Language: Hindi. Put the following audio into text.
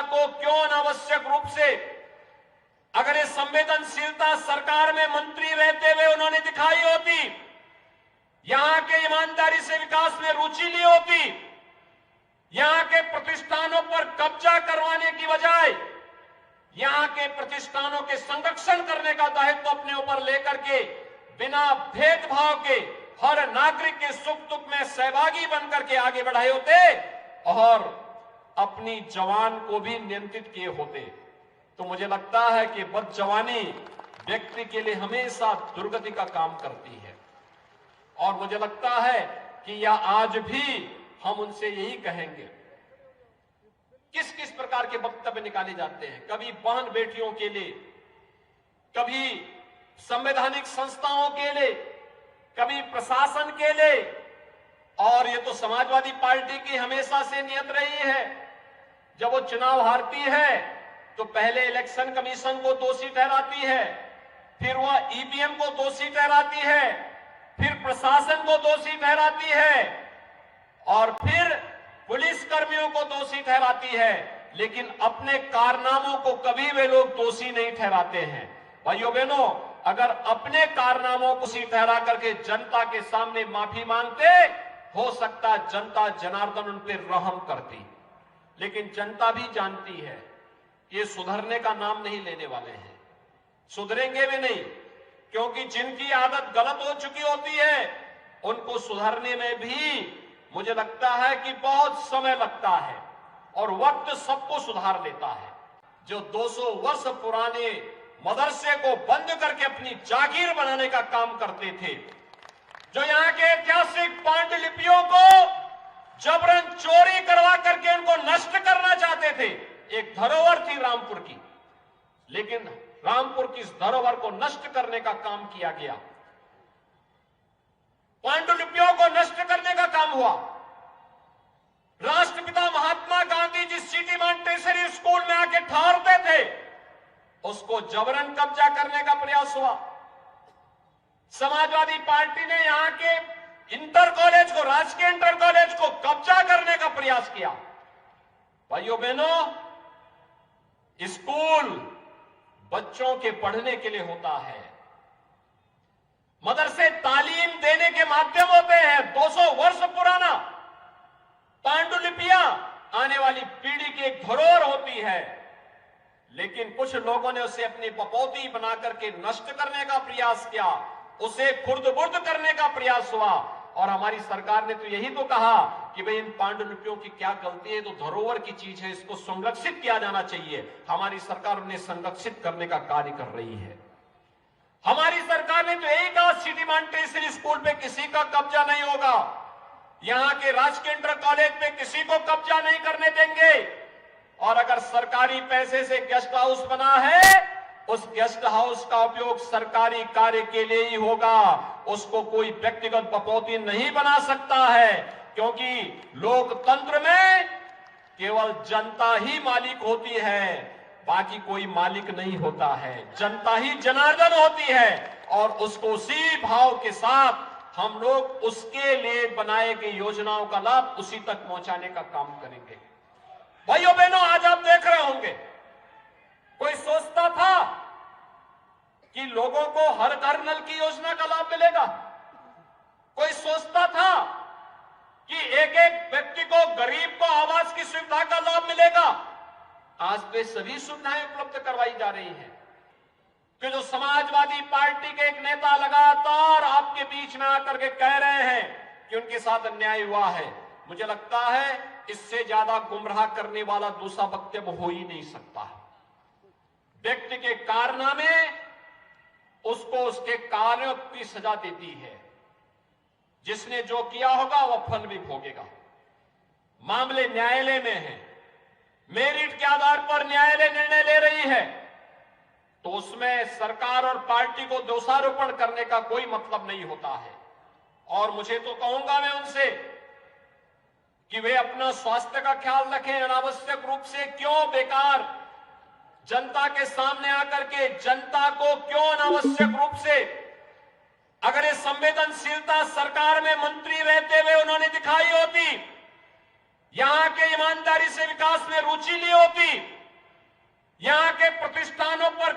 को क्यों अनावश्यक रूप से, अगर ये संवेदनशीलता सरकार में मंत्री रहते हुए उन्होंने दिखाई होती, यहां के ईमानदारी से विकास में रुचि ली होती, यहां के प्रतिष्ठानों पर कब्जा करवाने की बजाय यहां के प्रतिष्ठानों के संरक्षण करने का दायित्व अपने ऊपर लेकर के बिना भेदभाव के हर नागरिक के सुख दुख में सहभागी बनकर के आगे बढ़ाए होते और अपनी जवान को भी नियंत्रित किए होते, तो मुझे लगता है कि बदजवानी व्यक्ति के लिए हमेशा दुर्गति का काम करती है। और मुझे लगता है कि यह आज भी हम उनसे यही कहेंगे। किस किस प्रकार के वक्तव्य निकाले जाते हैं, कभी बहन बेटियों के लिए, कभी संवैधानिक संस्थाओं के लिए, कभी प्रशासन के लिए। और ये तो समाजवादी पार्टी की हमेशा से नियत रही है, जब वो चुनाव हारती है तो पहले इलेक्शन कमीशन को दोषी ठहराती है, फिर वह ईवीएम को दोषी ठहराती है, फिर प्रशासन को दोषी ठहराती है और फिर पुलिस कर्मियों को दोषी ठहराती है, लेकिन अपने कारनामों को कभी वे लोग दोषी नहीं ठहराते हैं। भाइयों बहनों, अगर अपने कारनामों को दोषी ठहरा करके जनता के सामने माफी मांगते, हो सकता जनता जनार्दन उन पर रहम करती, लेकिन जनता भी जानती है ये सुधरने का नाम नहीं लेने वाले हैं, सुधरेंगे भी नहीं, क्योंकि जिनकी आदत गलत हो चुकी होती है उनको सुधरने में भी मुझे लगता है कि बहुत समय लगता है और वक्त सबको सुधार लेता है। जो 200 वर्ष पुराने मदरसे को बंद करके अपनी जागीर बनाने का काम करते थे, जो यहाँ के ऐतिहासिक पांडुलिपियों को जबरन चोरी करवा करके उनको नष्ट करना चाहते थे, एक धरोहर थी रामपुर की, लेकिन रामपुर की इस धरोहर को नष्ट करने का काम किया गया, पांडुलिपियों को नष्ट करने का काम हुआ। राष्ट्रपिता महात्मा गांधी जिस सिटी मॉन्टेसरी स्कूल में आके ठहरते थे, उसको जबरन कब्जा करने का प्रयास हुआ। समाजवादी पार्टी ने यहां के इंटर कॉलेज को, राजकीय इंटर कॉलेज को कब्जा करने का प्रयास किया। भाइयों बहनों, स्कूल बच्चों के पढ़ने के लिए होता है, मदरसे तालीम देने के माध्यम होते हैं। 200 वर्ष पुराना पांडुलिपियां आने वाली पीढ़ी की एक धरोहर होती है, लेकिन कुछ लोगों ने उसे अपनी बपौती बना करके नष्ट करने का प्रयास किया, उसे खुर्द-बुर्द करने का प्रयास हुआ। और हमारी सरकार ने तो यही तो कहा कि भाई इन पांडुलिपियों की क्या गलती है, तो धरोहर की चीज है, इसको संरक्षित किया जाना चाहिए। हमारी सरकार उन्हें संरक्षित करने का कार्य कर रही है। हमारी सरकार ने तो यही कहा सिटी मॉन्टेसरी स्कूल पे किसी का कब्जा नहीं होगा, यहां के राजकीय इंटर कॉलेज पे किसी को कब्जा नहीं करने देंगे, और अगर सरकारी पैसे से गेस्ट हाउस बना है, उस गेस्ट हाउस का उपयोग सरकारी कार्य के लिए ही होगा, उसको कोई व्यक्तिगत बपौती नहीं बना सकता है, क्योंकि लोकतंत्र में केवल जनता ही मालिक होती है, बाकी कोई मालिक नहीं होता है। जनता ही जनार्दन होती है और उसको उसी भाव के साथ हम लोग उसके लिए बनाए गई योजनाओं का लाभ उसी तक पहुंचाने का काम करेंगे। भाइयों बहनों, आज आप देख रहे होंगे, कोई सोचता था कि लोगों को हर घर नल की योजना का लाभ मिलेगा? कोई सोचता था कि एक एक व्यक्ति को, गरीब को आवास की सुविधा का लाभ मिलेगा? आज वे सभी सुविधाएं उपलब्ध करवाई जा रही हैं। कि जो समाजवादी पार्टी के एक नेता लगातार आपके बीच में आकर के कह रहे हैं कि उनके साथ अन्याय हुआ है, मुझे लगता है इससे ज्यादा गुमराह करने वाला दूसरा वक्तव्य हो ही नहीं सकता। व्यक्ति के कारनामे उसको उसके कार्यों की सजा देती है, जिसने जो किया होगा वह फल भी भोगेगा। मामले न्यायालय में है, मेरिट के आधार पर न्यायालय निर्णय ले रही है, तो उसमें सरकार और पार्टी को दोषारोपण करने का कोई मतलब नहीं होता है। और मुझे तो कहूंगा मैं उनसे कि वे अपना स्वास्थ्य का ख्याल रखें, अनावश्यक रूप से क्यों बेकार जनता के सामने आकर के जनता को क्यों अनावश्यक रूप से, अगर ये संवेदनशीलता सरकार में मंत्री रहते हुए उन्होंने दिखाई होती, यहां के ईमानदारी से विकास में रुचि ली होती, प्रतिष्ठानों पर